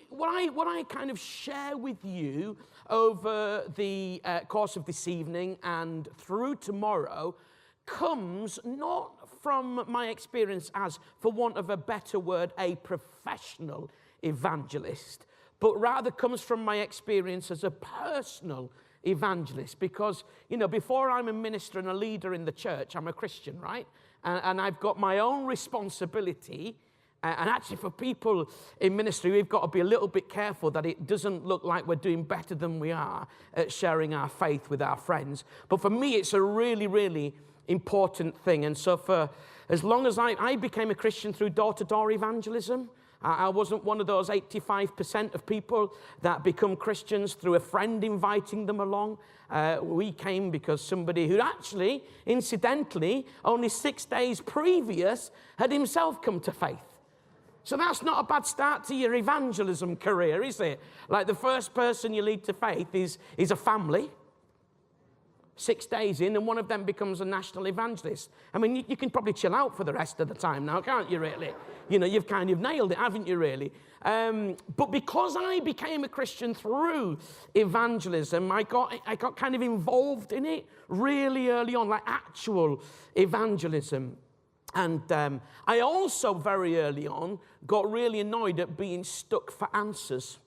what I kind of share with you over the course of this evening and through tomorrow comes not from my experience as, for want of a better word, a professional evangelist, but rather comes from my experience as a personal evangelist. Because, you know, before I'm a minister and a leader in the church, I'm a Christian, right? And I've got my own responsibility. And actually, for people in ministry, we've got to be a little bit careful that it doesn't look like we're doing better than we are at sharing our faith with our friends. But for me, it's a really, really important thing. And so for as long as I became a Christian through door-to-door evangelism, I wasn't one of those 85% of people that become Christians through a friend inviting them along. We came because somebody who actually, incidentally, only 6 days previous had himself come to faith. So that's not a bad start to your evangelism career, is it? Like the first person you lead to faith is a family. 6 days in, and one of them becomes a national evangelist. I mean, you can probably chill out for the rest of the time now, can't you, really? You know, you've kind of nailed it, haven't you, really? But because I became a Christian through evangelism, I got kind of involved in it really early on, like actual evangelism. And I also very early on got really annoyed at being stuck for answers.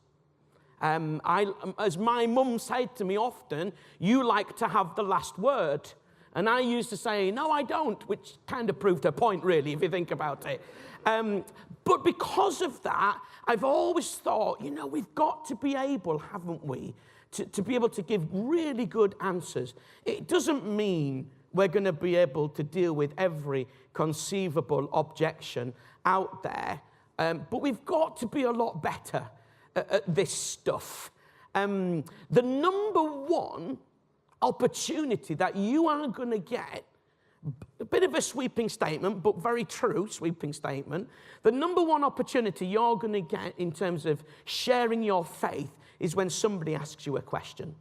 As my mum said to me often, you like to have the last word. And I used to say, no, I don't, which kind of proved her point, really, if you think about it. But because of that, I've always thought, you know, we've got to be able, haven't we, to be able to give really good answers. It doesn't mean we're going to be able to deal with every conceivable objection out there, but we've got to be a lot better at this stuff. The number one opportunity that you are going to get, a bit of a sweeping statement, but very true sweeping statement, the number one opportunity you're going to get in terms of sharing your faith is when somebody asks you a question.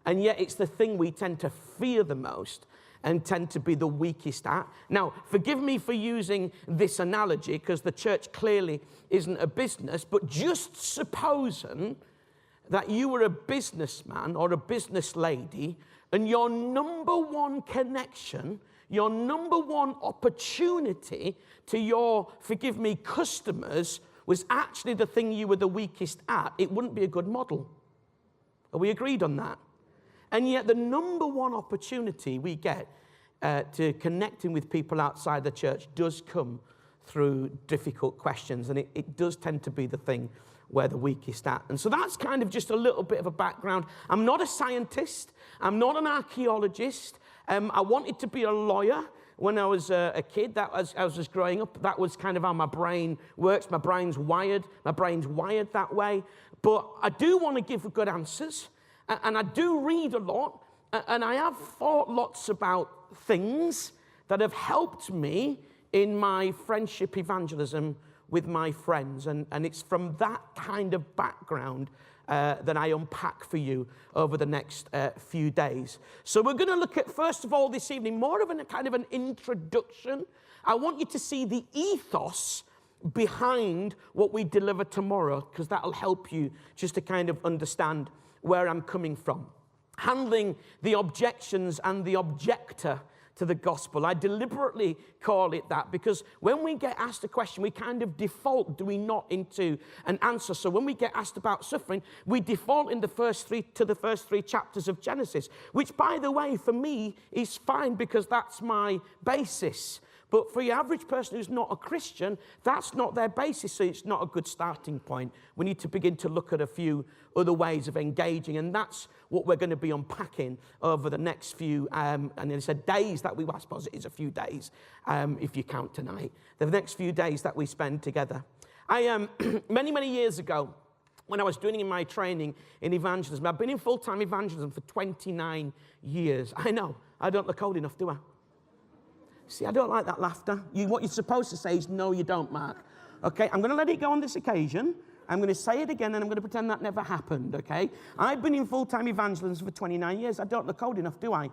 And yet it's the thing we tend to fear the most and tend to be the weakest at. Now, forgive me for using this analogy, because the church clearly isn't a business, but just supposing that you were a businessman or a business lady, and your number one connection, your number one opportunity to your, forgive me, customers was actually the thing you were the weakest at, it wouldn't be a good model. Are we agreed on that? And yet the number one opportunity we get to connecting with people outside the church does come through difficult questions, and it does tend to be the thing we're the weakest at. And so that's kind of just a little bit of a background. I'm not a scientist. I'm not an archaeologist. I wanted to be a lawyer when I was a kid. As I was just growing up, that was kind of how my brain works. My brain's wired that way. But I do want to give good answers. And I do read a lot, and I have thought lots about things that have helped me in my friendship evangelism with my friends. And it's from that kind of background that I unpack for you over the next few days. So we're going to look at, first of all, this evening, more of a kind of an introduction. I want you to see the ethos behind what we deliver tomorrow, because that'll help you just to kind of understand where I'm coming from. Handling the objections and the objector to the gospel. I deliberately call it that because when we get asked a question, we kind of default, do we not, into an answer. So when we get asked about suffering, we default in the first three chapters of Genesis, which, by the way, for me is fine because that's my basis. But for your average person who's not a Christian, that's not their basis, so it's not a good starting point. We need to begin to look at a few other ways of engaging, and that's what we're going to be unpacking over the next few, and it's a days that I suppose it is a few days, if you count tonight, the next few days that we spend together. I many years ago, when I was doing my training in evangelism, I've been in full-time evangelism for 29 years. I know, I don't look old enough, do I? See, I don't like that laughter. What you're supposed to say is, no, you don't, Mark. Okay, I'm going to let it go on this occasion. I'm going to say it again, and I'm going to pretend that never happened, okay? I've been in full-time evangelism for 29 years. I don't look old enough, do I?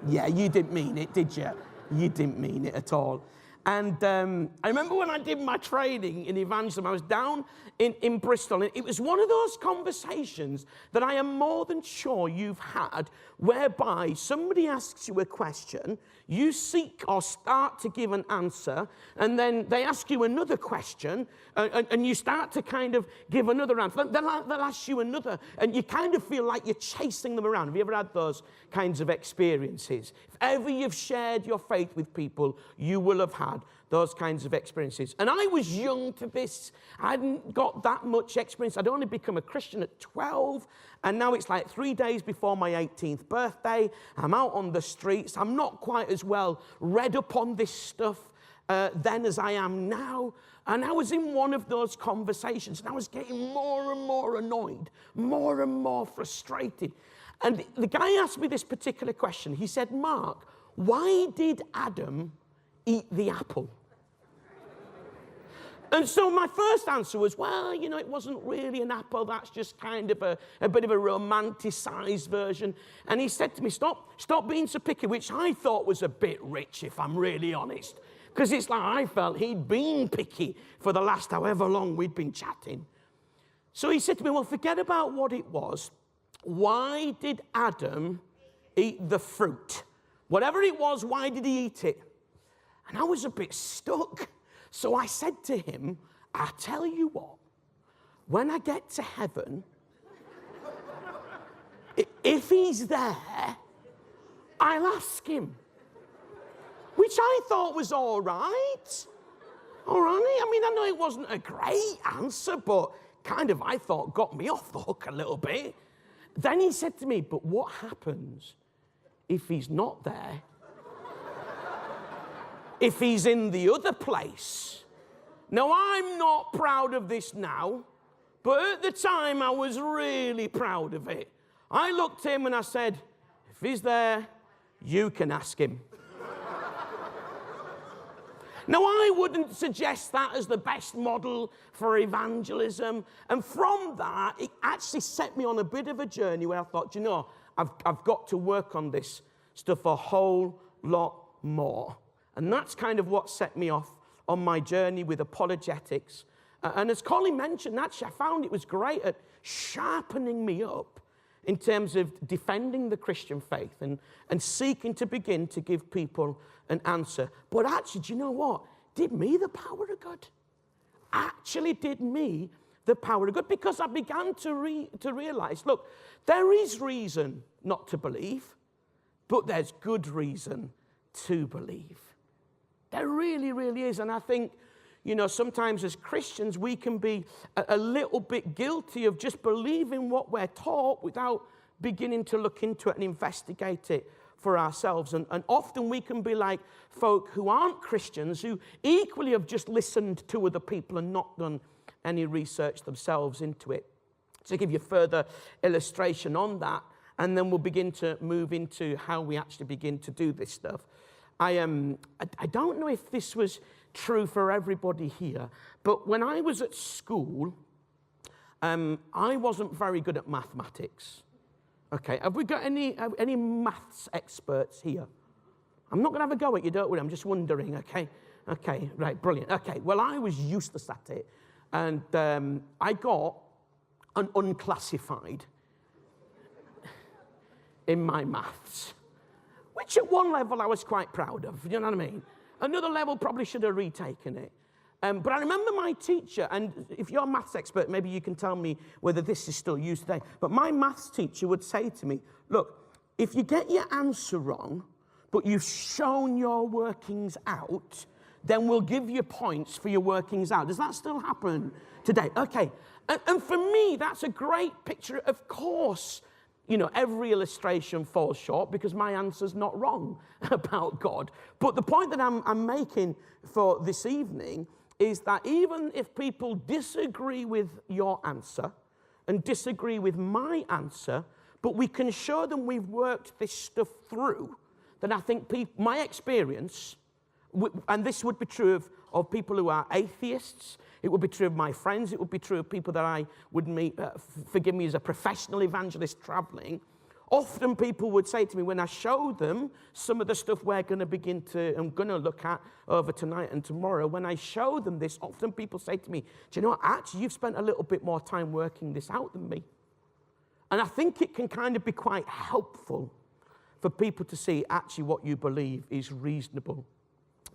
Yeah, you didn't mean it, did you? You didn't mean it at all. And I remember when I did my training in evangelism, I was down in Bristol, and it was one of those conversations that I am more than sure you've had, whereby somebody asks you a question, you seek or start to give an answer, and then they ask you another question, and you start to kind of give another answer. They'll ask you another, and you kind of feel like you're chasing them around. Have you ever had those kinds of experiences? If ever you've shared your faith with people, you will have had those kinds of experiences. And I was young to this. I hadn't got that much experience. I'd only become a Christian at 12, and now it's like 3 days before my 18th birthday. I'm out on the streets. I'm not quite as well read up on this stuff then as I am now. And I was in one of those conversations, and I was getting more and more annoyed, more and more frustrated. And the guy asked me this particular question. He said, Mark, why did Adam eat the apple? And so my first answer was, well, you know, it wasn't really an apple. That's just kind of a bit of a romanticized version. And he said to me, stop being so picky, which I thought was a bit rich, if I'm really honest. Because it's like I felt he'd been picky for the last however long we'd been chatting. So he said to me, well, forget about what it was. Why did Adam eat the fruit? Whatever it was, why did he eat it? And I was a bit stuck. So I said to him, I tell you what, when I get to heaven, if he's there, I'll ask him. Which I thought was all right. All right. I mean, I know it wasn't a great answer, but kind of, I thought, got me off the hook a little bit. Then he said to me, but what happens if he's not there? If he's in the other place? Now, I'm not proud of this now, but at the time, I was really proud of it. I looked at him and I said, if he's there, you can ask him. Now, I wouldn't suggest that as the best model for evangelism. And from that, it actually set me on a bit of a journey where I thought, you know, I've got to work on this stuff a whole lot more. And that's kind of what set me off on my journey with apologetics. And as Colin mentioned, actually, I found it was great at sharpening me up in terms of defending the Christian faith and seeking to begin to give people an answer. But actually, do you know what? Did me the power of God. Actually did me the power of God, because I began to realize, look, there is reason not to believe, but there's good reason to believe. There really, really is. And I think, you know, sometimes as Christians, we can be a little bit guilty of just believing what we're taught without beginning to look into it and investigate it for ourselves. And often we can be like folk who aren't Christians, who equally have just listened to other people and not done any research themselves into it. To give you further illustration on that, and then we'll begin to move into how we actually begin to do this stuff. I don't know if this was true for everybody here, but when I was at school, I wasn't very good at mathematics. Okay, have we got any maths experts here? I'm not going to have a go at you, don't worry, I'm just wondering, okay? Okay, right, brilliant. Okay, well, I was useless at it, and I got an unclassified in my maths, which at one level I was quite proud of, you know what I mean? Another level probably should have retaken it. But I remember my teacher, and if you're a maths expert, maybe you can tell me whether this is still used today, but my maths teacher would say to me, look, if you get your answer wrong, but you've shown your workings out, then we'll give you points for your workings out. Does that still happen today? Okay, and for me, that's a great picture. Of course, you know, every illustration falls short because my answer's not wrong about God. But the point that I'm making for this evening is that even if people disagree with your answer and disagree with my answer, but we can show them we've worked this stuff through, then I think my experience, and this would be true of people who are atheists, it would be true of my friends, it would be true of people that I would meet, forgive me, as a professional evangelist traveling, Often people would say to me when I show them some of the stuff I'm going to look at over tonight and tomorrow, when I show them this, often people say to me, do you know what, actually you've spent a little bit more time working this out than me. And I think it can kind of be quite helpful for people to see actually what you believe is reasonable.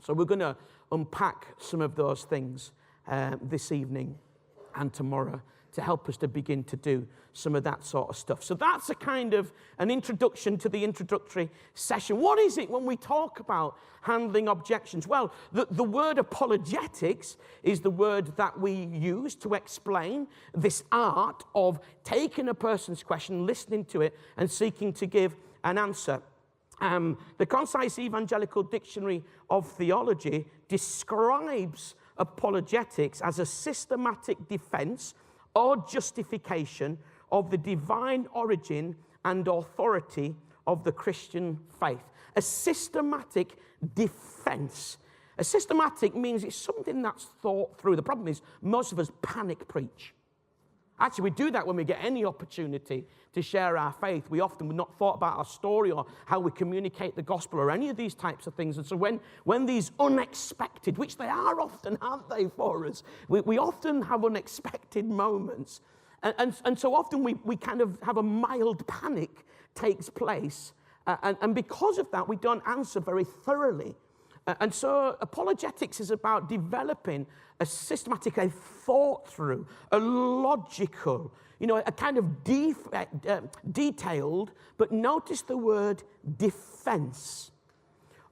So we're going to unpack some of those things this evening and tomorrow to help us to begin to do some of that sort of stuff. So that's a kind of an introduction to the introductory session. What is it when we talk about handling objections? Well, the word apologetics is the word that we use to explain this art of taking a person's question, listening to it, and seeking to give an answer. The Concise Evangelical Dictionary of Theology describes apologetics as a systematic defense or justification of the divine origin and authority of the Christian faith. A systematic defense. A systematic means it's something that's thought through. The problem is most of us panic preach. Actually, we do that when we get any opportunity to share our faith. We often have not thought about our story or how we communicate the gospel or any of these types of things. And so when these unexpected, which they are often, aren't they, for us? We often have unexpected moments. And so often we kind of have a mild panic takes place. And because of that, we don't answer very thoroughly. And so apologetics is about developing a systematic, a thought through, a logical, a kind of detailed, but notice the word defense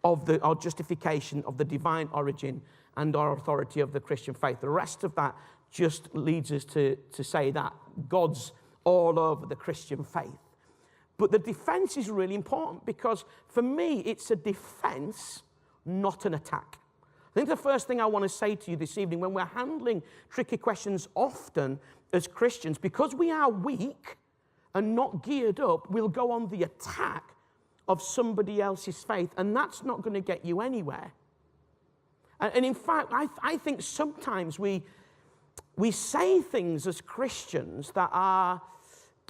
of or justification of the divine origin and our authority of the Christian faith. The rest of that just leads us to say that God's all over the Christian faith. But the defense is really important because for me, it's a defense, not an attack. I think the first thing I want to say to you this evening, when we're handling tricky questions often as Christians, because we are weak and not geared up, we'll go on the attack of somebody else's faith, and that's not going to get you anywhere. And in fact, I think sometimes we say things as Christians that are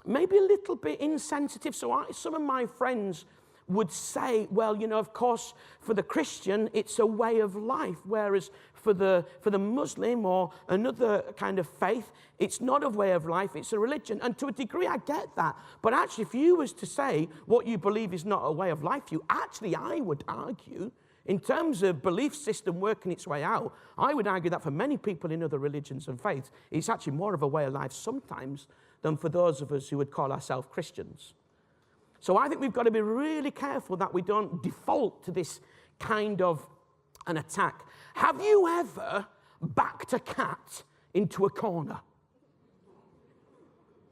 maybe a little bit insensitive. So some of my friends would say, well, of course, for the Christian, it's a way of life, whereas for the Muslim or another kind of faith, it's not a way of life, it's a religion. And to a degree, I get that. But actually, if you was to say what you believe is not a way of life, I would argue, in terms of belief system working its way out, I would argue that for many people in other religions and faiths, it's actually more of a way of life sometimes than for those of us who would call ourselves Christians. So I think we've got to be really careful that we don't default to this kind of an attack. Have you ever backed a cat into a corner?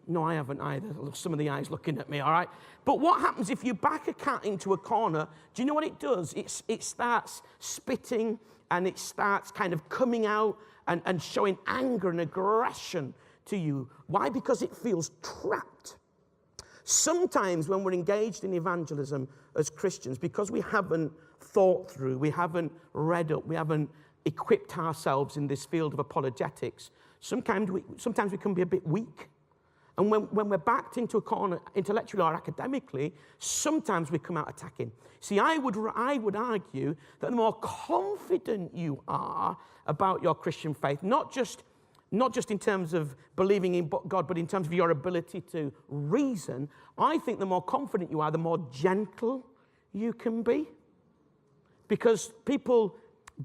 No, I haven't either. Some of the eyes looking at me, all right? But what happens if you back a cat into a corner? Do you know what it does? It starts spitting and it starts kind of coming out and showing anger and aggression to you. Why? Because it feels trapped. Sometimes when we're engaged in evangelism as Christians, because we haven't thought through, we haven't read up, we haven't equipped ourselves in this field of apologetics, sometimes we can be a bit weak. And when we're backed into a corner intellectually or academically, sometimes we come out attacking. See, I would argue that the more confident you are about your Christian faith, not just in terms of believing in God, but in terms of your ability to reason, I think the more confident you are, the more gentle you can be. Because people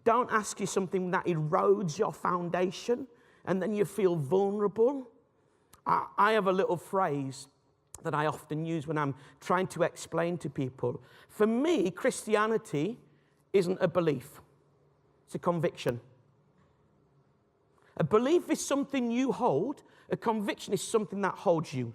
don't ask you something that erodes your foundation, and then you feel vulnerable. I have a little phrase that I often use when I'm trying to explain to people. For me, Christianity isn't a belief. It's a conviction. A belief is something you hold. A conviction is something that holds you.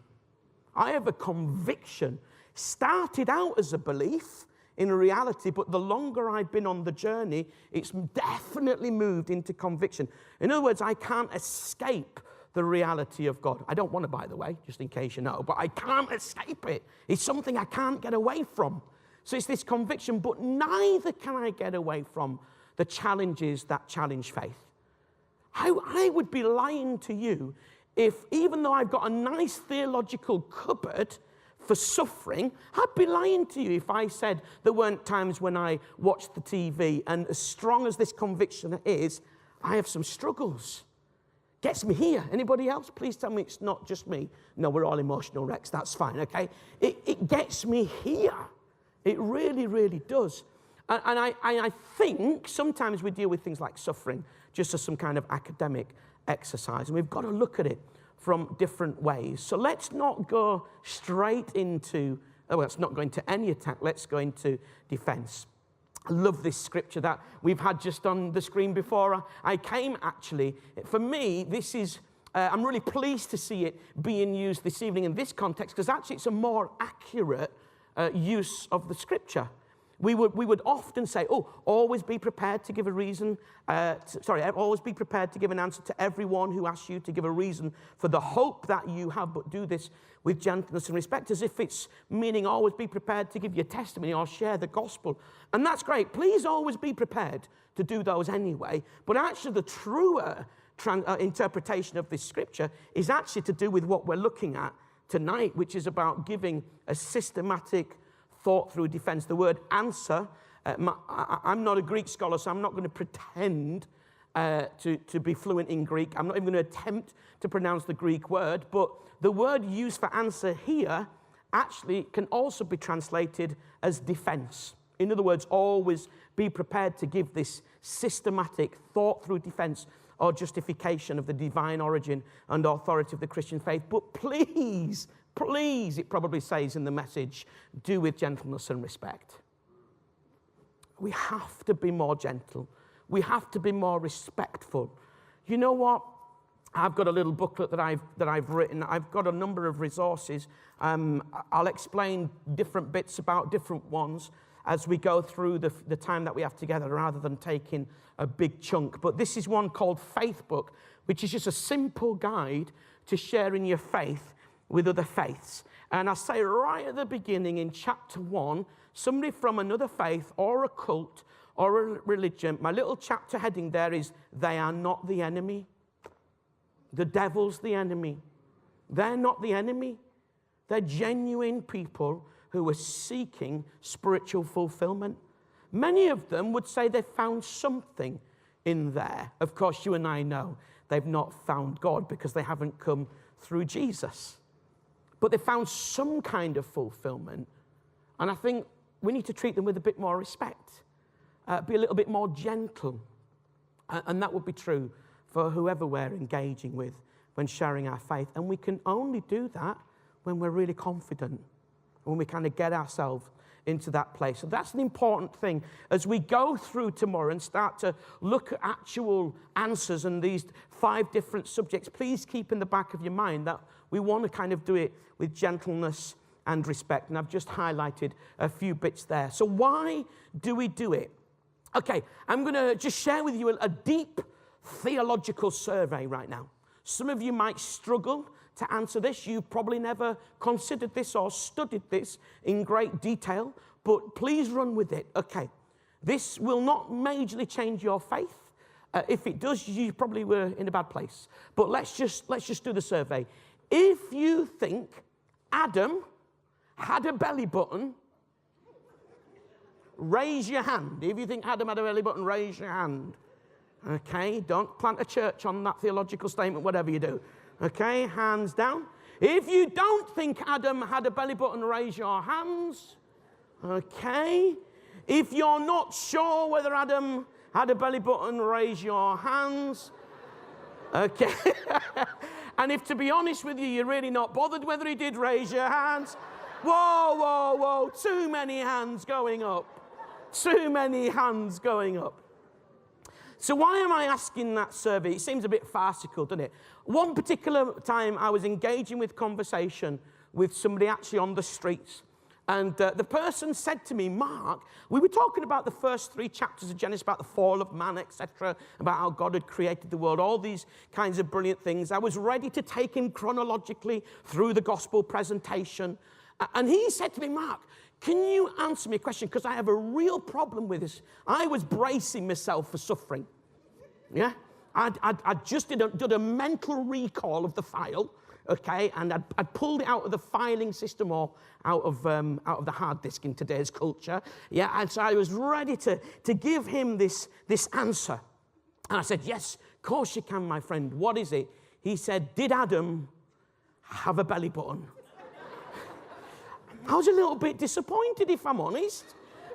I have a conviction. Started out as a belief in reality, but the longer I've been on the journey, it's definitely moved into conviction. In other words, I can't escape the reality of God. I don't want to, by the way, just in case you know, but I can't escape it. It's something I can't get away from. So it's this conviction, but neither can I get away from the challenges that challenge faith. I would be lying to you if, even though I've got a nice theological cupboard for suffering, I'd be lying to you if I said there weren't times when I watched the TV, and as strong as this conviction is, I have some struggles. Gets me here. Anybody else? Please tell me it's not just me. No, we're all emotional wrecks. That's fine, okay? It gets me here. It really, really does. And I think sometimes we deal with things like suffering just as some kind of academic exercise, and we've got to look at it from different ways. So let's not go straight into, let's not go into any attack. Let's go into defense. I love this scripture that we've had just on the screen before I came, actually. For me, this is, I'm really pleased to see it being used this evening in this context, because actually it's a more accurate use of the scripture. We would often say, always be prepared to give a reason, always be prepared to give an answer to everyone who asks you to give a reason for the hope that you have, but do this with gentleness and respect, as if it's meaning always be prepared to give your testimony or share the gospel. And that's great. Please always be prepared to do those anyway. But actually the truer interpretation of this scripture is actually to do with what we're looking at tonight, which is about giving a systematic thought through defense. The word answer, I'm not a Greek scholar, so I'm not going to pretend to be fluent in Greek. I'm not even going to attempt to pronounce the Greek word, but the word used for answer here actually can also be translated as defense. In other words, always be prepared to give this systematic thought through defense or justification of the divine origin and authority of the Christian faith. But please, it probably says in the message, do with gentleness and respect. We have to be more gentle. We have to be more respectful. You know what? I've got a little booklet that I've written. I've got a number of resources. I'll explain different bits about different ones as we go through the time that we have together, rather than taking a big chunk. But this is one called Faith Book, which is just a simple guide to sharing your faith with other faiths. And I say right at the beginning in chapter 1, somebody from another faith or a cult or a religion, my little chapter heading there is, they are not the enemy. The devil's the enemy. They're not the enemy. They're genuine people who are seeking spiritual fulfillment. Many of them would say they've found something in there. Of course, you and I know they've not found God because they haven't come through Jesus. But they found some kind of fulfillment. And I think we need to treat them with a bit more respect, be a little bit more gentle. And that would be true for whoever we're engaging with when sharing our faith. And we can only do that when we're really confident, when we kind of get ourselves into that place. So that's an important thing. As we go through tomorrow and start to look at actual answers and these 5 different subjects, please keep in the back of your mind that we want to kind of do it with gentleness and respect. And I've just highlighted a few bits there. So why do we do it? Okay, I'm going to just share with you a deep theological survey right now. Some of you might struggle to answer this. You've probably never considered this or studied this in great detail, but please run with it. Okay, this will not majorly change your faith. If it does, you probably were in a bad place. But let's just do the survey. If you think Adam had a belly button, raise your hand. If you think Adam had a belly button, raise your hand. Okay, don't plant a church on that theological statement, whatever you do. Okay, hands down. If you don't think Adam had a belly button, raise your hands. Okay. If you're not sure whether Adam had a belly button, raise your hands. Okay. And if, to be honest with you, you're really not bothered whether he did, raise your hands. Whoa, whoa, whoa. Too many hands going up. Too many hands going up. So why am I asking that survey? It seems a bit farcical, doesn't it? One particular time I was engaging with conversation with somebody actually on the streets. And the person said to me, Mark, we were talking about the first 3 chapters of Genesis, about the fall of man, etc., about how God had created the world, all these kinds of brilliant things. I was ready to take him chronologically through the gospel presentation. And he said to me, Mark, can you answer me a question? Because I have a real problem with this. I was bracing myself for suffering. Yeah? I just did a mental recall of the file. okay, and I'd pulled it out of the filing system or out of the hard disk in today's culture, yeah, and so I was ready to give him this answer. And I said, yes, of course you can, my friend. What is it? He said, did Adam have a belly button? I was a little bit disappointed, if I'm honest.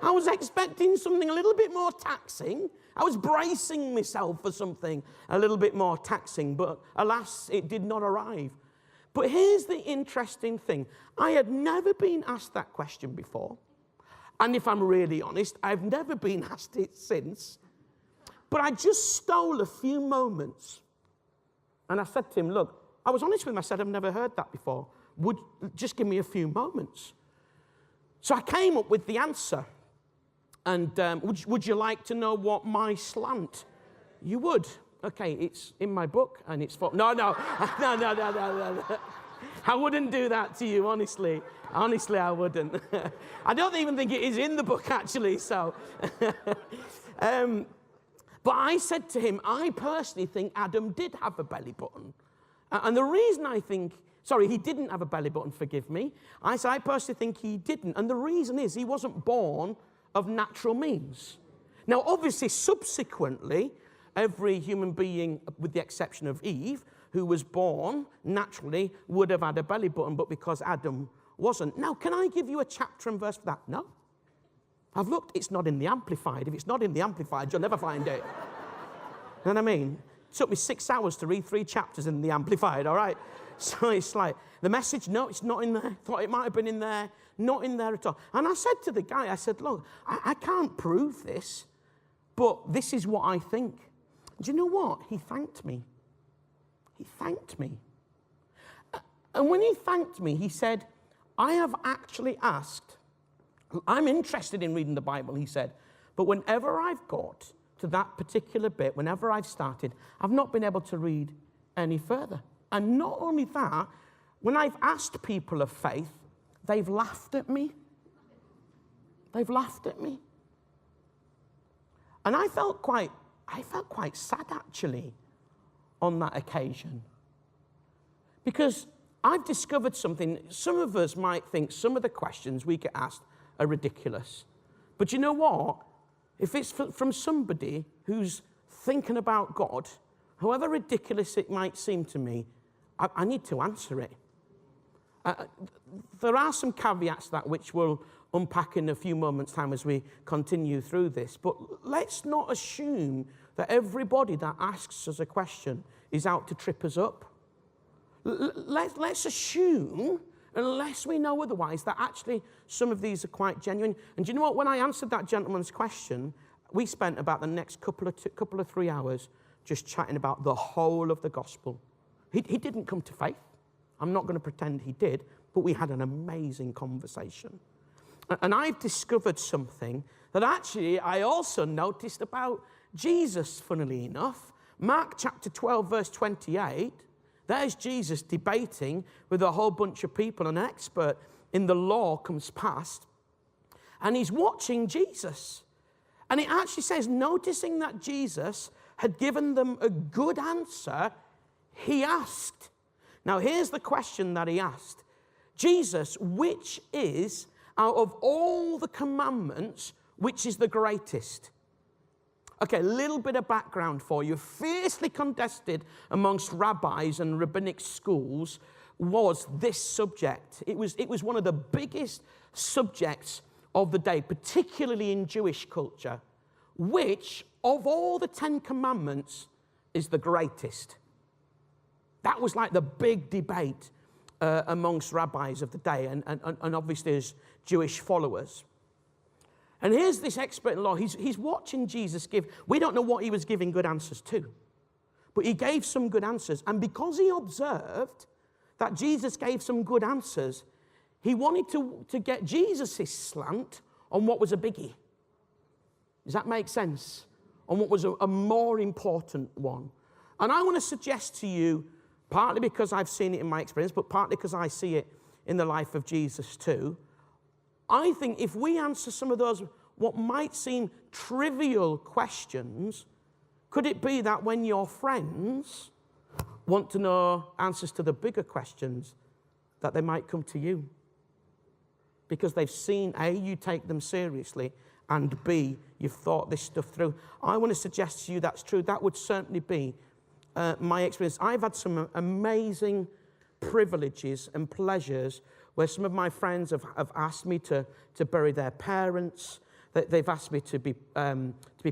I was expecting something a little bit more taxing. I was bracing myself for something a little bit more taxing, but alas, it did not arrive. But here's the interesting thing. I had never been asked that question before. And if I'm really honest, I've never been asked it since. But I just stole a few moments. And I said to him, look, I was honest with him. I said, I've never heard that before. Just give me a few moments. So I came up with the answer. And would you like to know what my slant? You would. Okay, it's in my book, and it's for... No. No. I wouldn't do that to you, honestly. Honestly, I wouldn't. I don't even think it is in the book, actually, so... But I said to him, I personally think Adam did have a belly button. And the reason I think... Sorry, he didn't have a belly button, forgive me. I said, I personally think he didn't. And the reason is he wasn't born of natural means. Now, obviously, subsequently, every human being, with the exception of Eve, who was born naturally, would have had a belly button, but because Adam wasn't. Now, can I give you a chapter and verse for that? No. I've looked, it's not in the Amplified. If it's not in the Amplified, you'll never find it. You know what I mean? It took me 6 hours to read 3 chapters in the Amplified, all right? So it's like, the Message, no, it's not in there. Thought it might have been in there. Not in there at all. And I said to the guy, I said, look, I can't prove this, but this is what I think. Do you know what? He thanked me. He thanked me. And when he thanked me, he said, I have actually asked, I'm interested in reading the Bible, he said, but whenever I've got to that particular bit, whenever I've started, I've not been able to read any further. And not only that, when I've asked people of faith, they've laughed at me. They've laughed at me. And I felt quite sad, actually, on that occasion. Because I've discovered something. Some of us might think some of the questions we get asked are ridiculous. But you know what? If it's from somebody who's thinking about God, however ridiculous it might seem to me, I need to answer it. There are some caveats to that which we'll unpack in a few moments' time as we continue through this. But let's not assume that everybody that asks us a question is out to trip us up. Let's assume, unless we know otherwise, that actually some of these are quite genuine. And do you know what? When I answered that gentleman's question, we spent about the next couple of 3 hours just chatting about the whole of the gospel. He didn't come to faith. I'm not going to pretend he did, but we had an amazing conversation. And I've discovered something that actually I also noticed about Jesus, funnily enough. Mark chapter 12, verse 28, there's Jesus debating with a whole bunch of people. An expert in the law comes past, and he's watching Jesus. And it actually says, noticing that Jesus had given them a good answer, he asked. Now, here's the question that he asked. Jesus, which is, out of all the commandments, which is the greatest? Okay, a little bit of background for you. Fiercely contested amongst rabbis and rabbinic schools was this subject. It was one of the biggest subjects of the day, particularly in Jewish culture. Which, of all the 10 commandments, is the greatest? That was like the big debate amongst rabbis of the day and obviously as Jewish followers. And here's this expert in law. He's watching Jesus give. We don't know what he was giving good answers to. But he gave some good answers. And because he observed that Jesus gave some good answers, he wanted to get Jesus' slant on what was a biggie. Does that make sense? On what was a more important one. And I want to suggest to you, partly because I've seen it in my experience, but partly because I see it in the life of Jesus too, I think if we answer some of those, what might seem trivial questions, could it be that when your friends want to know answers to the bigger questions, that they might come to you. Because they've seen, A, you take them seriously, and B, you've thought this stuff through. I want to suggest to you that's true. That would certainly be my experience. I've had some amazing privileges and pleasures where some of my friends have asked me to bury their parents. They've asked me to be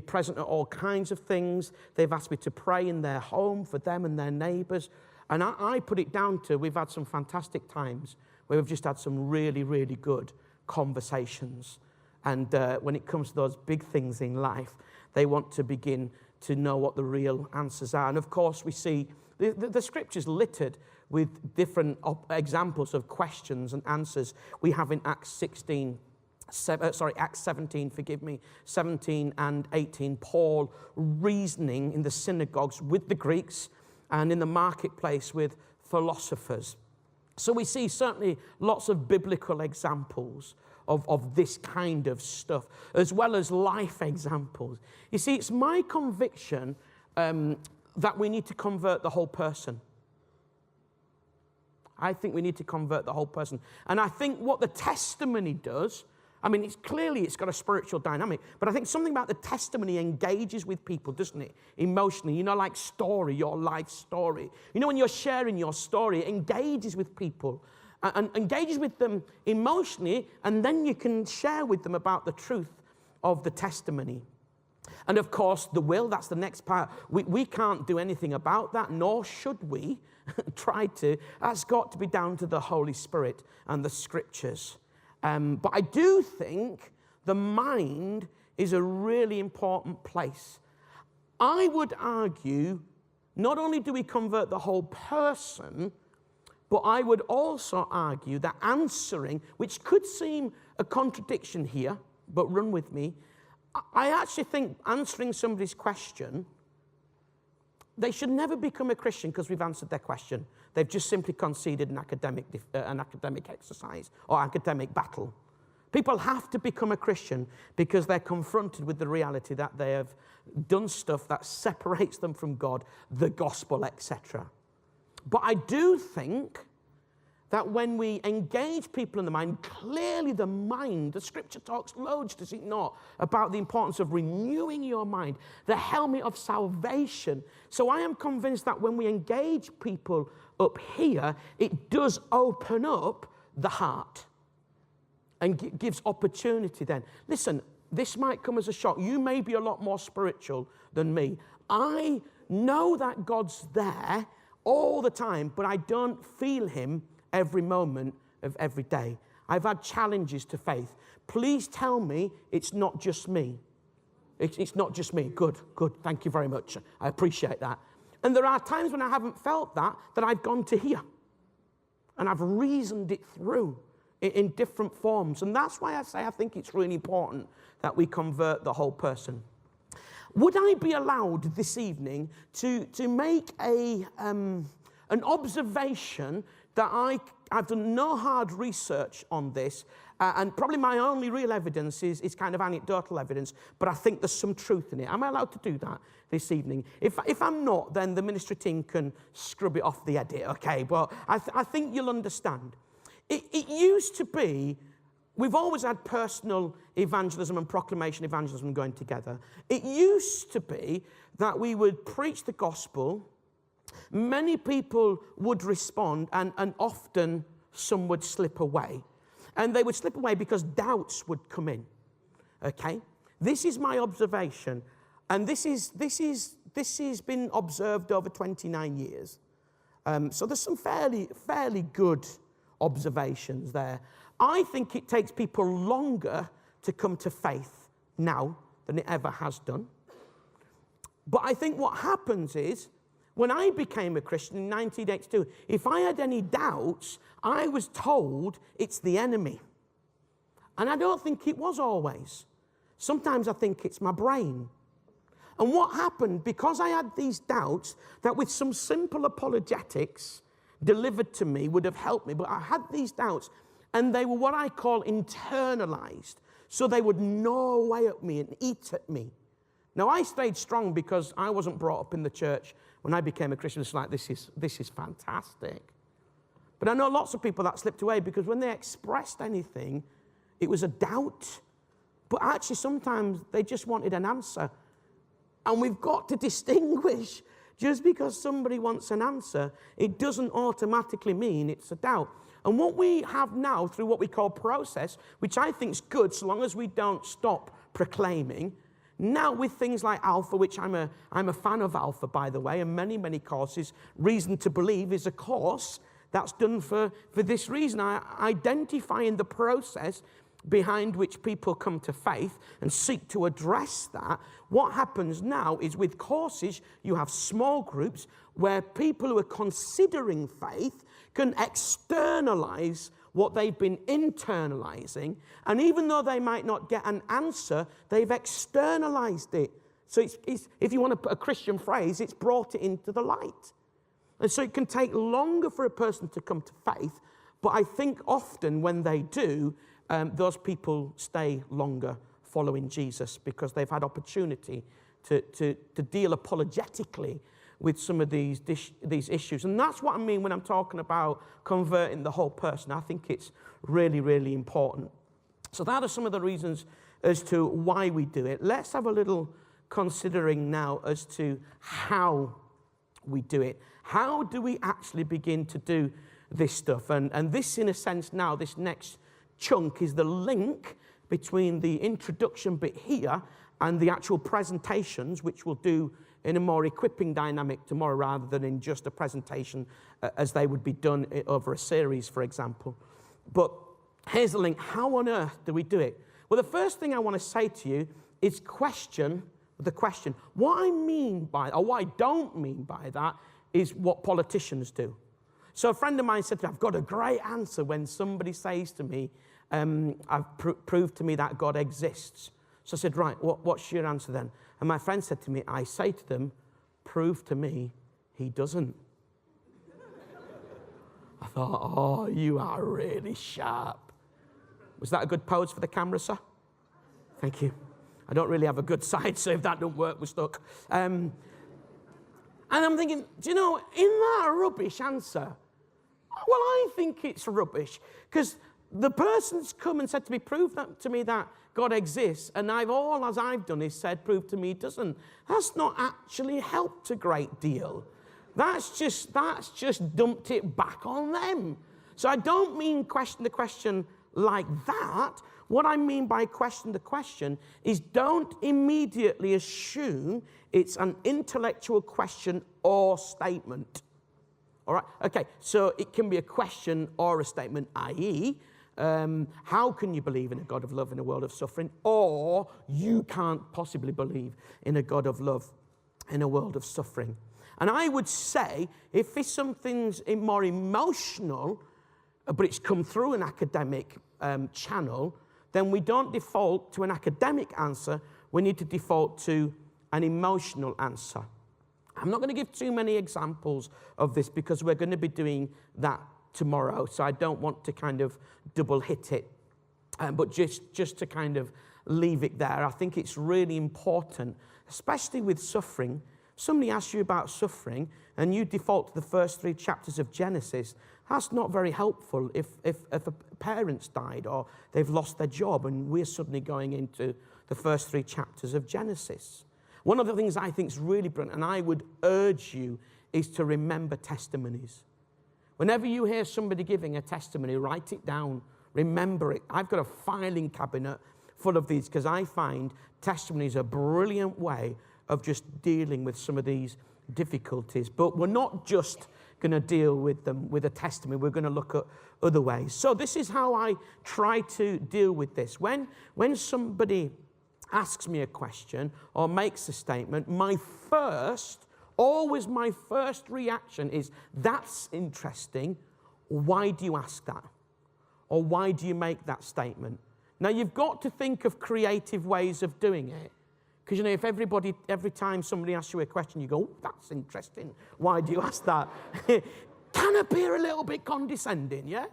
present at all kinds of things. They've asked me to pray in their home for them and their neighbours. And I put it down to, we've had some fantastic times where we've just had some really, really good conversations. And when it comes to those big things in life, they want to begin to know what the real answers are. And of course, we see the scriptures littered with different examples of questions and answers. We have in Acts 17, 17 and 18, Paul reasoning in the synagogues with the Greeks and in the marketplace with philosophers. So we see certainly lots of biblical examples of this kind of stuff, as well as life examples. You see, it's my conviction that we need to convert the whole person. I think we need to convert the whole person. And I think what the testimony does, I mean, it's got a spiritual dynamic, but I think something about the testimony engages with people, doesn't it? Emotionally, like story, your life story. When you're sharing your story, it engages with people and engages with them emotionally, and then you can share with them about the truth of the testimony. And of course, the will, that's the next part. We can't do anything about that, nor should we try to. That's got to be down to the Holy Spirit and the Scriptures. But I do think the mind is a really important place. I would argue, not only do we convert the whole person, but I would also argue that answering, which could seem a contradiction here, but run with me, I actually think answering somebody's question, they should never become a Christian because we've answered their question. They've just simply conceded an academic exercise or academic battle. People have to become a Christian because they're confronted with the reality that they have done stuff that separates them from God, the gospel, etc. But I do think that when we engage people in the mind, clearly the mind, the Scripture talks loads, does it not, about the importance of renewing your mind, the helmet of salvation. So I am convinced that when we engage people up here, it does open up the heart and gives opportunity then. Listen, this might come as a shock. You may be a lot more spiritual than me. I know that God's there all the time, but I don't feel Him every moment of every day. I've had challenges to faith. Please tell me it's not just me. It's not just me. Good. Thank you very much. I appreciate that. And there are times when I haven't felt that I've gone to here. And I've reasoned it through in different forms. And that's why I say I think it's really important that we convert the whole person. Would I be allowed this evening to make an observation that I've done no hard research on this, and probably my only real evidence is kind of anecdotal evidence, but I think there's some truth in it. Am I allowed to do that this evening? If I'm not, then the ministry team can scrub it off the edit, okay? But I think you'll understand. It used to be, we've always had personal evangelism and proclamation evangelism going together. It used to be that we would preach the gospel. Many people would respond, and often some would slip away. And they would slip away because doubts would come in. Okay? This is my observation, and this has been observed over 29 years. So there's some fairly good observations there. I think it takes people longer to come to faith now than it ever has done. But I think what happens is, when I became a Christian in 1982, if I had any doubts, I was told it's the enemy. And I don't think it was always. Sometimes I think it's my brain. And what happened, because I had these doubts, that with some simple apologetics delivered to me would have helped me, but I had these doubts, and they were what I call internalized. So they would gnaw away at me and eat at me. Now, I stayed strong because I wasn't brought up in the church. When I became a Christian, it's like, this is fantastic. But I know lots of people that slipped away because when they expressed anything, it was a doubt. But actually, sometimes they just wanted an answer. And we've got to distinguish. Just because somebody wants an answer, it doesn't automatically mean it's a doubt. And what we have now through what we call process, which I think is good so long as we don't stop proclaiming, now with things like Alpha, which I'm a fan of Alpha, by the way, and many, many courses, Reason to Believe is a course that's done for this reason. Identifying the process behind which people come to faith and seek to address that. What happens now is with courses, you have small groups where people who are considering faith can externalize what they've been internalizing, and even though they might not get an answer, they've externalized it. So it's if you want to put a Christian phrase, it's brought it into the light. And so it can take longer for a person to come to faith, but I think often when they do, those people stay longer following Jesus because they've had opportunity to deal apologetically with some of these issues. And that's what I mean when I'm talking about converting the whole person. I think it's really, really important. So that are some of the reasons as to why we do it. Let's have a little considering now as to how we do it. How do we actually begin to do this stuff? And this, in a sense now, this next chunk is the link between the introduction bit here and the actual presentations, which we'll do in a more equipping dynamic tomorrow rather than in just a presentation as they would be done over a series, for example. But here's the link. How on earth do we do it? Well, the first thing I want to say to you is question the question. What I mean by, or what I don't mean by that, is what politicians do. So a friend of mine said to me, I've got a great answer when somebody says to me, proved to me that God exists. So I said, right, what's your answer then? And my friend said to me, I say to them, prove to me he doesn't. I thought, oh, you are really sharp. Was that a good pose for the camera, sir? Thank you. I don't really have a good side, so if that don't work, we're stuck. And I'm thinking, do you know, in that rubbish answer, well, I think it's rubbish, because the person's come and said to me, prove that to me that God exists, and all as I've done is said, prove to me it doesn't. That's not actually helped a great deal. That's just dumped it back on them. So I don't mean question the question like that. What I mean by question the question is don't immediately assume it's an intellectual question or statement. All right? Okay, so it can be a question or a statement, i.e., how can you believe in a God of love in a world of suffering? Or you can't possibly believe in a God of love in a world of suffering. And I would say if it's something's more emotional, but it's come through an academic channel, then we don't default to an academic answer. We need to default to an emotional answer. I'm not going to give too many examples of this because we're going to be doing that tomorrow, so I don't want to kind of double hit it, but just to kind of leave it there. I think it's really important, especially with suffering. Somebody asks you about suffering and you default to the first 3 chapters of Genesis. That's not very helpful if a parent's died or they've lost their job and we're suddenly going into the first 3 chapters of Genesis. One of the things I think is really brilliant, and I would urge you, is to remember testimonies. Whenever you hear somebody giving a testimony, write it down, remember it. I've got a filing cabinet full of these because I find testimonies a brilliant way of just dealing with some of these difficulties. But we're not just going to deal with them with a testimony. We're going to look at other ways. So this is how I try to deal with this. When somebody asks me a question or makes a statement, always my first reaction is, that's interesting. Why do you ask that? Or why do you make that statement? Now, you've got to think of creative ways of doing it. Because, you know, if every time somebody asks you a question, you go, oh, that's interesting. Why do you ask that? Can appear a little bit condescending, yeah?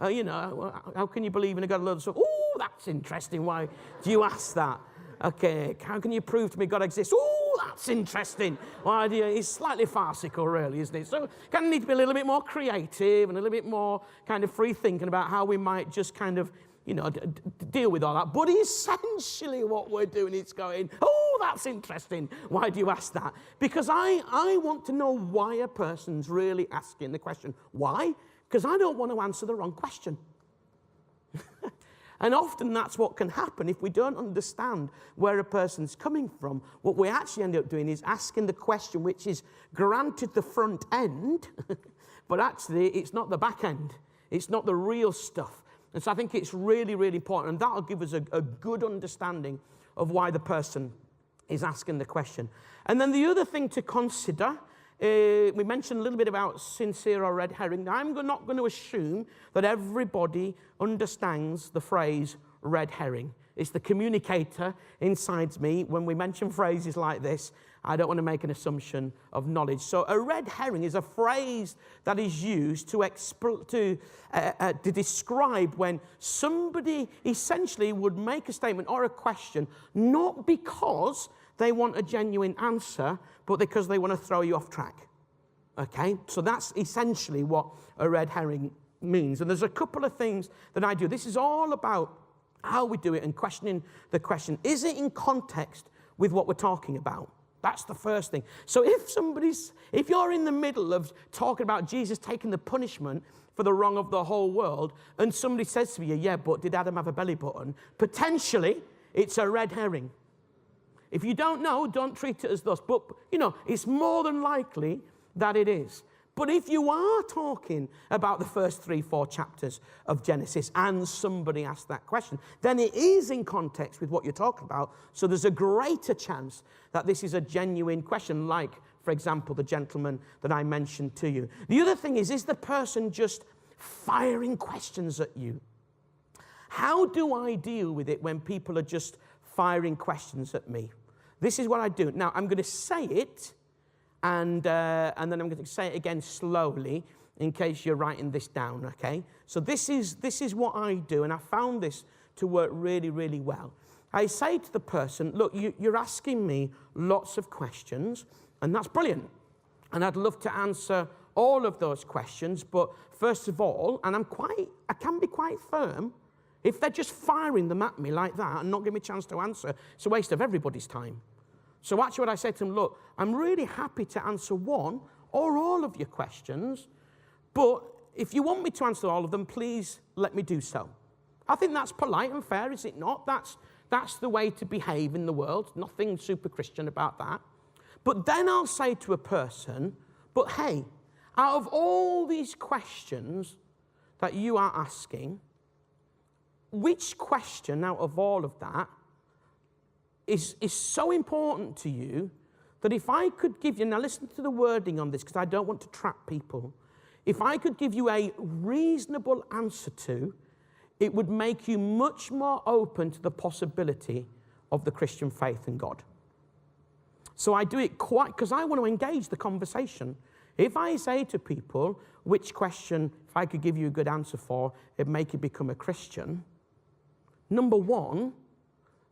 You know, how can you believe in a God of love? Oh, that's interesting. Why do you ask that? Okay, how can you prove to me God exists? Oh, that's interesting. Why do you? It's slightly farcical, really, isn't it? So kind of need to be a little bit more creative and a little bit more kind of free thinking about how we might just kind of, deal with all that. But essentially what we're doing is going, oh, that's interesting. Why do you ask that? Because I want to know why a person's really asking the question. Why? Because I don't want to answer the wrong question. And often that's what can happen if we don't understand where a person's coming from. What we actually end up doing is asking the question which is granted the front end, but actually it's not the back end. It's not the real stuff. And so I think it's really, really important. And that'll give us a good understanding of why the person is asking the question. And then the other thing to consider, we mentioned a little bit about sincere or red herring. Now, I'm not going to assume that everybody understands the phrase red herring. It's the communicator inside me. When we mention phrases like this, I don't want to make an assumption of knowledge. So a red herring is a phrase that is used to describe when somebody essentially would make a statement or a question, not because they want a genuine answer, but because they want to throw you off track. Okay? So that's essentially what a red herring means. And there's a couple of things that I do. This is all about how we do it and questioning the question. Is it in context with what we're talking about? That's the first thing. So if you're in the middle of talking about Jesus taking the punishment for the wrong of the whole world, and somebody says to you, yeah, but did Adam have a belly button? Potentially, it's a red herring. If you don't know, don't treat it as thus. But, it's more than likely that it is. But if you are talking about the first 3-4 chapters of Genesis and somebody asked that question, then it is in context with what you're talking about. So there's a greater chance that this is a genuine question, like, for example, the gentleman that I mentioned to you. The other thing is the person just firing questions at you? How do I deal with it when people are just firing questions at me? This is what I do. Now, I'm going to say it, and then I'm going to say it again slowly in case you're writing this down, okay? So this is what I do, and I found this to work really, really well. I say to the person, look, you're asking me lots of questions, and that's brilliant. And I'd love to answer all of those questions, but first of all, and I can be quite firm, if they're just firing them at me like that and not giving me a chance to answer, it's a waste of everybody's time. So actually what I say to them, look, I'm really happy to answer one or all of your questions, but if you want me to answer all of them, please let me do so. I think that's polite and fair, is it not? That's the way to behave in the world. Nothing super Christian about that. But then I'll say to a person, but hey, out of all these questions that you are asking, which question out of all of that is so important to you that if I could give you, now listen to the wording on this because I don't want to trap people. If I could give you a reasonable answer to, it would make you much more open to the possibility of the Christian faith in God. So I do it quite, because I want to engage the conversation. If I say to people, which question, if I could give you a good answer for, it'd make you become a Christian, number one,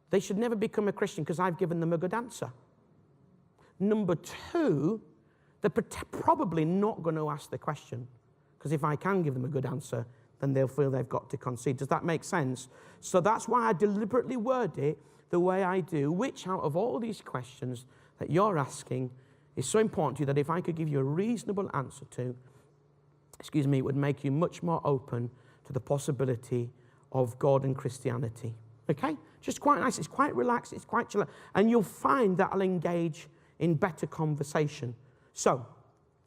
they should never become a Christian because I've given them a good answer. Number two, they're probably not going to ask the question because if I can give them a good answer, then they'll feel they've got to concede. Does that make sense? So that's why I deliberately word it the way I do, which out of all these questions that you're asking is so important to you that if I could give you a reasonable answer to, it would make you much more open to the possibility of God and Christianity. Okay? Just quite nice. It's quite relaxed. It's quite chill. And you'll find that I'll engage in better conversation. So,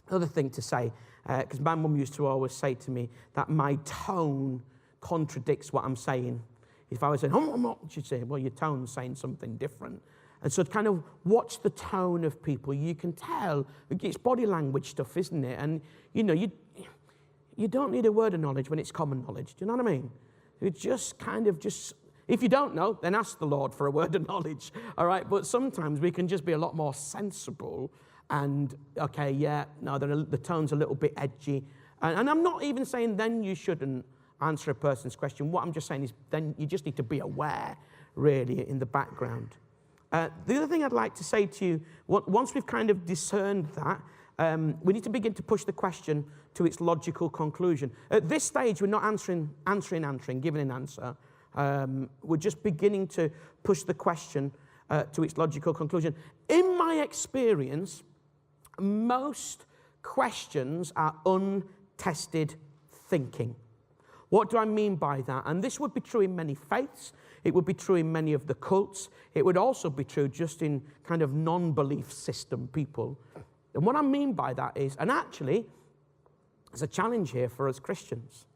another thing to say, because my mum used to always say to me that my tone contradicts what I'm saying. If I was saying, oh, she'd say, well, your tone's saying something different. And so kind of watch the tone of people. You can tell. It's body language stuff, isn't it? And, you don't need a word of knowledge when it's common knowledge. Do you know what I mean? It's just if you don't know, then ask the Lord for a word of knowledge, all right? But sometimes we can just be a lot more sensible and, okay, yeah, no, the tone's a little bit edgy. And I'm not even saying then you shouldn't answer a person's question. What I'm just saying is then you just need to be aware, really, in the background. The other thing I'd like to say to you, once we've kind of discerned that, we need to begin to push the question to its logical conclusion. At this stage, we're not answering, giving an answer. We're just beginning to push the question to its logical conclusion. In my experience, most questions are untested thinking. What do I mean by that? And this would be true in many faiths. It would be true in many of the cults. It would also be true just in kind of non-belief system people. And what I mean by that is, and actually, there's a challenge here for us Christians.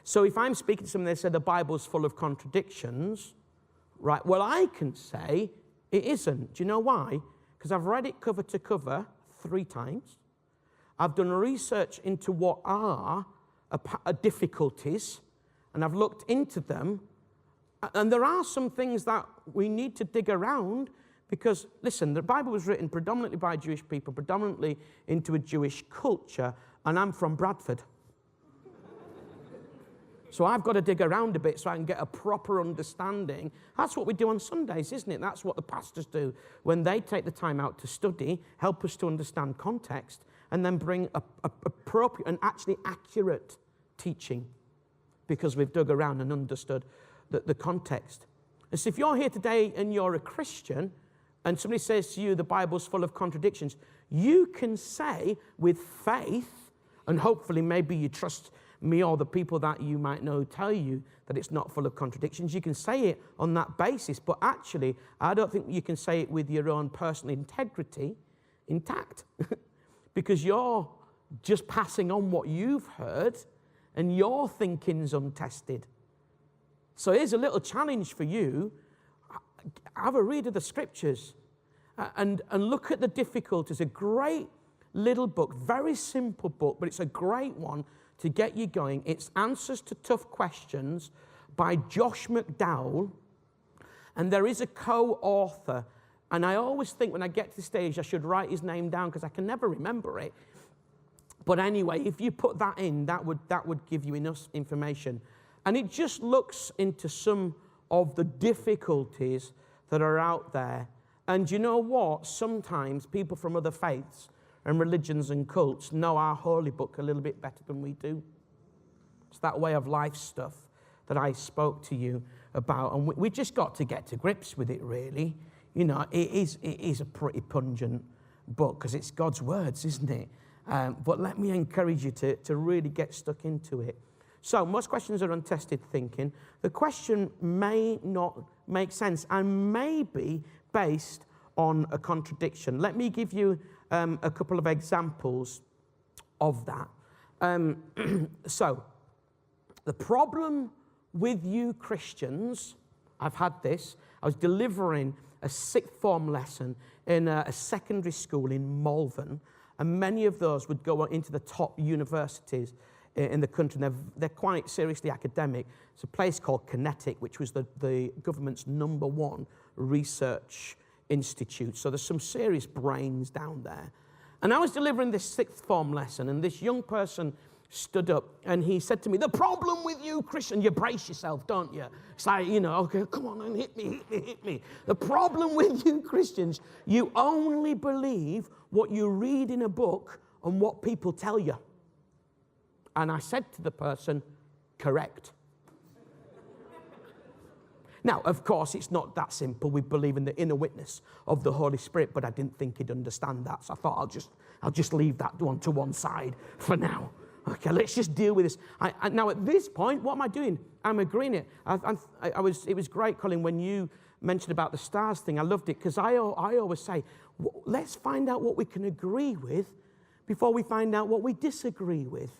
So if I'm speaking to someone, they say the Bible's full of contradictions, right? Well, I can say it isn't. Do you know why? Because I've read it cover to cover 3 times. I've done research into what are difficulties, and I've looked into them. And there are some things that we need to dig around because, listen, the Bible was written predominantly by Jewish people, predominantly into a Jewish culture, and I'm from Bradford. So I've got to dig around a bit so I can get a proper understanding. That's what we do on Sundays, isn't it? That's what the pastors do when they take the time out to study, help us to understand context, and then bring appropriate and actually accurate teaching because we've dug around and understood the context. And so if you're here today and you're a Christian and somebody says to you the Bible's full of contradictions, you can say with faith, and hopefully maybe you trust me or the people that you might know tell you that it's not full of contradictions. You can say it on that basis, but actually I don't think you can say it with your own personal integrity intact because you're just passing on what you've heard and your thinking's untested. So here's a little challenge for you. Have a read of the scriptures and look at the difficulties. A great little book, very simple book, but it's a great one to get you going. It's Answers to Tough Questions by Josh McDowell, and there is a co-author. And I always think when I get to the stage I should write his name down because I can never remember it. But anyway, if you put that in, that would give you enough information. And it just looks into some of the difficulties that are out there. And you know what? Sometimes people from other faiths and religions and cults know our holy book a little bit better than we do. It's that way of life stuff that I spoke to you about. And we just got to get to grips with it, really. You know, it is a pretty pungent book because it's God's words, isn't it? But let me encourage you to really get stuck into it. So most questions are untested thinking. The question may not make sense and may be based on a contradiction. Let me give you a couple of examples of that. So the problem with you Christians, I've had this. I was delivering a sixth form lesson in a secondary school in Malvern, and many of those would go into the top universities in the country. They're quite seriously academic. It's a place called Kinetic, which was the government's #1 research institute. So there's some serious brains down there. And I was delivering this sixth form lesson, and this young person stood up, and he said to me, "The problem with you, Christian," you brace yourself, don't you? It's like, you know, okay, come on and hit me. The problem with you Christians, you only believe what you read in a book and what people tell you. And I said to the person, correct. Now, of course, it's not that simple. We believe in the inner witness of the Holy Spirit, but I didn't think he'd understand that. So I thought I'll just leave that one to one side for now. Okay, let's just deal with this. Now, at this point, what am I doing? I'm agreeing it. It was great, Colin, when you mentioned about the stars thing. I loved it because I always say, let's find out what we can agree with before we find out what we disagree with.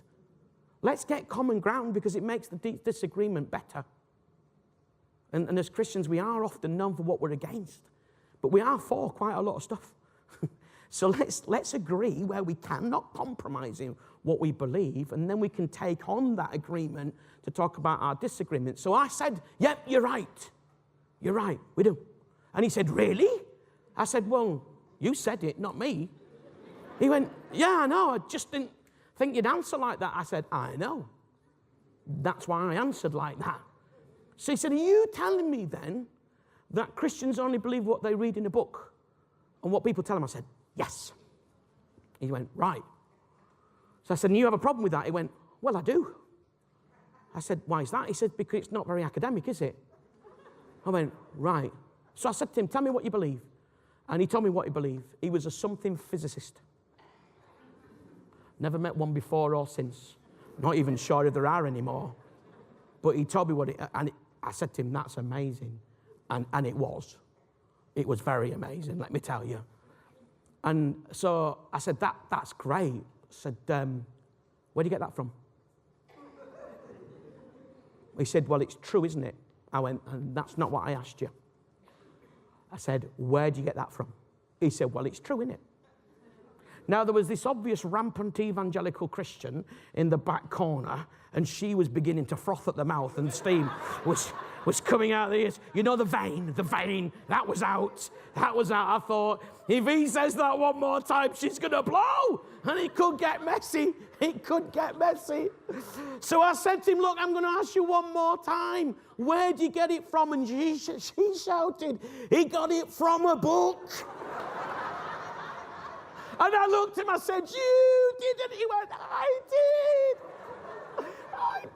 Let's get common ground because it makes the disagreement better. And as Christians, we are often known for what we're against, but we are for quite a lot of stuff. So let's agree where we can, not compromising what we believe, and then we can take on that agreement to talk about our disagreement. So I said, yep, you're right, we do. And he said, really? I said, well, you said it, not me. He went, yeah, I know, I just didn't think you'd answer like that. I said, I know. That's why I answered like that. So he said, are you telling me then that Christians only believe what they read in a book and what people tell them? I said, yes. He went, right. So I said, and you have a problem with that? He went, well, I do. I said, why is that? He said, because it's not very academic, is it? I went, right. So I said to him, tell me what you believe. And he told me what he believed. He was a something physicist. Never met one before or since. Not even sure if there are anymore. But he told me what it, and I said to him, that's amazing. And it was. It was very amazing, let me tell you. And so I said, that's great. I said, where do you get that from? He said, well, it's true, isn't it? I went, and that's not what I asked you. I said, where do you get that from? He said, well, it's true, isn't it? Now, there was this obvious rampant evangelical Christian in the back corner, and she was beginning to froth at the mouth, and steam was coming out of the ears. You know, the vein, that was out. I thought, if he says that one more time, she's going to blow. And it could get messy. So I said to him, look, I'm going to ask you one more time. Where do you get it from? And she shouted, he got it from a book. And I looked at him, I said, you didn't. He went, I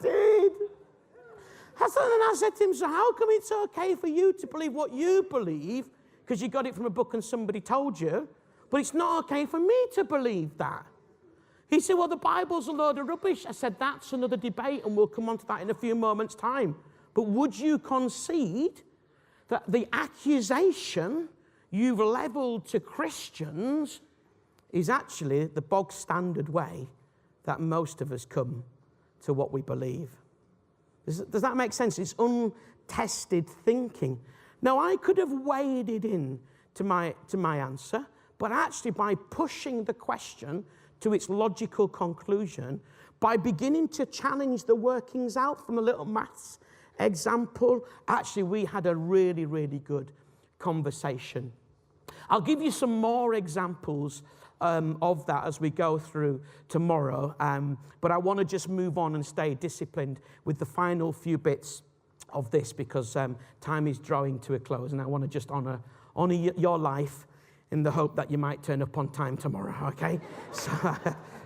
did. I said to him, so how come it's okay for you to believe what you believe because you got it from a book and somebody told you, but it's not okay for me to believe that? He said, well, the Bible's a load of rubbish. I said, that's another debate, and we'll come on to that in a few moments' time. But would you concede that the accusation you've leveled to Christians is actually the bog standard way that most of us come to what we believe? Does that make sense? It's untested thinking. Now, I could have waded in to my answer, but actually by pushing the question to its logical conclusion, by beginning to challenge the workings out from a little maths example, actually we had a really, really good conversation. I'll give you some more examples of that as we go through tomorrow, but I want to just move on and stay disciplined with the final few bits of this, because time is drawing to a close, and I want to just honor your life in the hope that you might turn up on time tomorrow, okay? So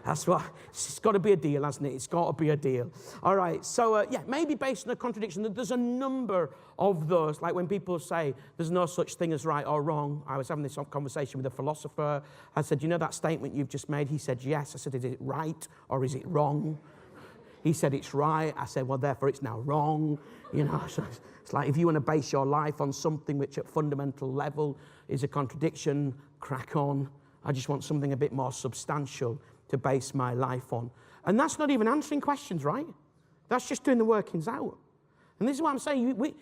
that's what, it's got to be a deal, hasn't it? It's got to be a deal. All right, so yeah, maybe based on a contradiction, there's a number of those, like when people say there's no such thing as right or wrong. I was having this conversation with a philosopher. I said, you know that statement you've just made? He said, yes. I said, is it right or is it wrong? He said, it's right. I said, well, therefore it's now wrong. You know, so it's like if you want to base your life on something which at fundamental level is a contradiction, crack on. I just want something a bit more substantial to base my life on. And that's not even answering questions, right? That's just doing the workings out. And this is what I'm saying.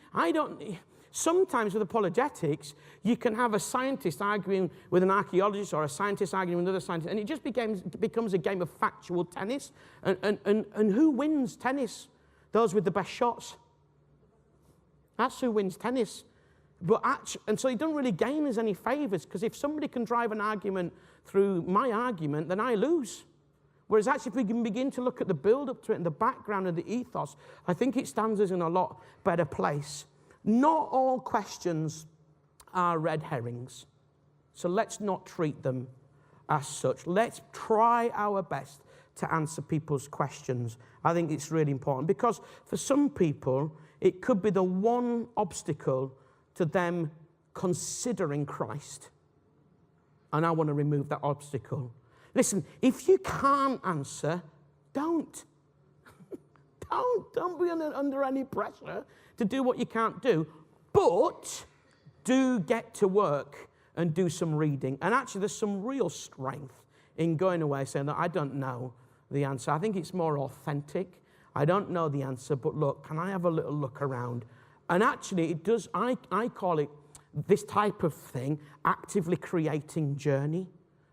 Sometimes with apologetics, you can have a scientist arguing with an archaeologist or a scientist arguing with another scientist, and it just becomes a game of factual tennis. And who wins tennis? Those with the best shots. That's who wins tennis. And so it doesn't really gain us any favors, because if somebody can drive an argument through my argument, then I lose. Whereas actually if we can begin to look at the build-up to it and the background and the ethos, I think it stands us in a lot better place. Not all questions are red herrings, so let's not treat them as such. Let's try our best to answer people's questions. I think it's really important, because for some people, it could be the one obstacle to them considering Christ. And I want to remove that obstacle. Listen, if you can't answer, don't. Don't be under any pressure to do what you can't do. But do get to work and do some reading. And actually, there's some real strength in going away saying that I don't know the answer. I think it's more authentic. I don't know the answer, but look, can I have a little look around? And actually, it does, I call it, this type of thing, actively creating journey.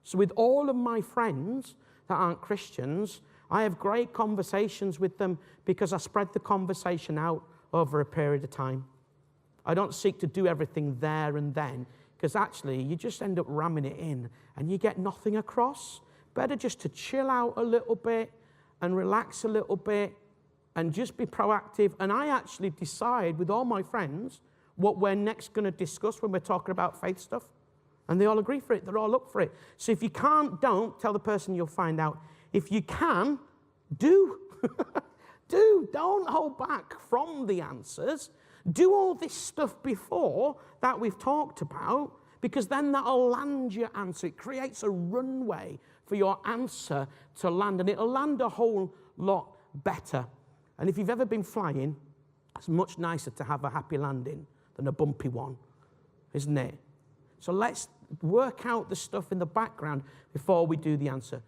So with all of my friends that aren't Christians, I have great conversations with them because I spread the conversation out over a period of time. I don't seek to do everything there and then, because actually you just end up ramming it in and you get nothing across. Better just to chill out a little bit and relax a little bit and just be proactive. And I actually decide with all my friends what we're next going to discuss when we're talking about faith stuff? And they all agree for it. They're all up for it. So if you can't, don't. Tell the person you'll find out. If you can, do. Do. Don't hold back from the answers. Do all this stuff before that we've talked about, because then that'll land your answer. It creates a runway for your answer to land, and it'll land a whole lot better. And if you've ever been flying, it's much nicer to have a happy landing than a bumpy one, isn't it? So let's work out the stuff in the background before we do the answer.